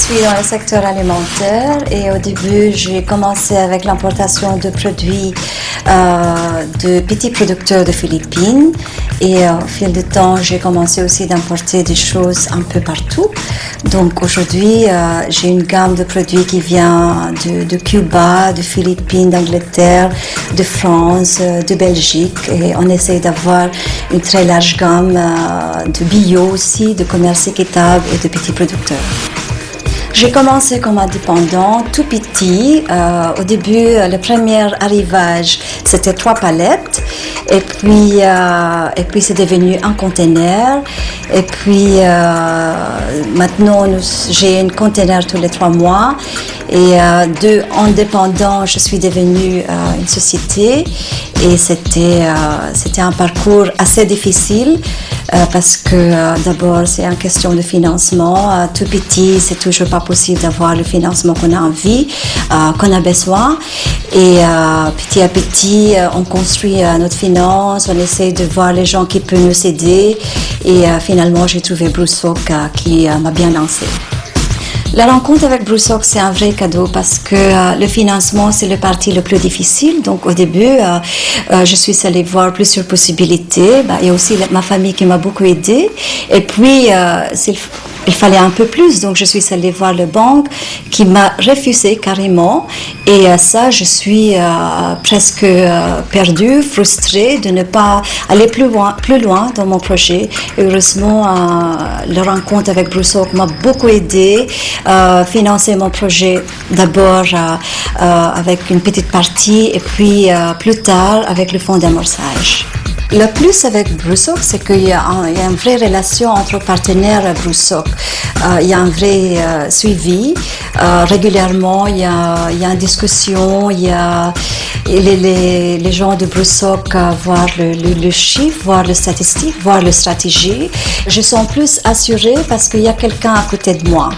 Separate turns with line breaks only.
suis dans le secteur alimentaire et au début, j'ai commencé avec l'importation de produits de petits producteurs de Philippines. Et au fil du temps, j'ai commencé aussi d'importer des choses un peu partout. Donc aujourd'hui, j'ai une gamme de produits qui vient de Cuba, de Philippines, d'Angleterre, de France, de Belgique. Et on essaie d'avoir une très large gamme de bio aussi, de commerce équitable et de petits producteurs. J'ai commencé comme indépendant, tout petit. Au début, le premier arrivage, c'était 3 palettes. Et puis c'est devenu un conteneur. Et puis maintenant, j'ai un conteneur tous les 3 mois. Et de indépendant, je suis devenue une société. Et c'était un parcours assez difficile parce que d'abord, c'est une question de financement. Tout petit, c'est toujours pas possible d'avoir le financement qu'on a envie, qu'on a besoin. Et petit à petit, on construit notre finance, on essaie de voir les gens qui peuvent nous aider. Et finalement, j'ai trouvé Broussock qui m'a bien lancée. La rencontre avec Broussock, c'est un vrai cadeau parce que le financement, c'est le parti le plus difficile. Donc, au début, je suis allée voir plusieurs possibilités. Il y a aussi ma famille qui m'a beaucoup aidée. Et puis, il fallait un peu plus. Donc, je suis allée voir la banque qui m'a refusé carrément. Et ça, je suis presque perdue, frustrée de ne pas aller plus loin dans mon projet. Et heureusement, la rencontre avec Broussock m'a beaucoup aidée. Financer mon projet d'abord avec une petite partie et puis plus tard avec le fonds d'amorçage. Le plus avec Broussock, c'est qu'il y a une vraie relation entre partenaires Broussock. Il y a un vrai suivi. Régulièrement, il y a une discussion. Il y a les gens de Broussock voir le chiffre, voir les statistiques, voir la stratégie. Je sens plus assurée parce qu'il y a quelqu'un à côté de moi.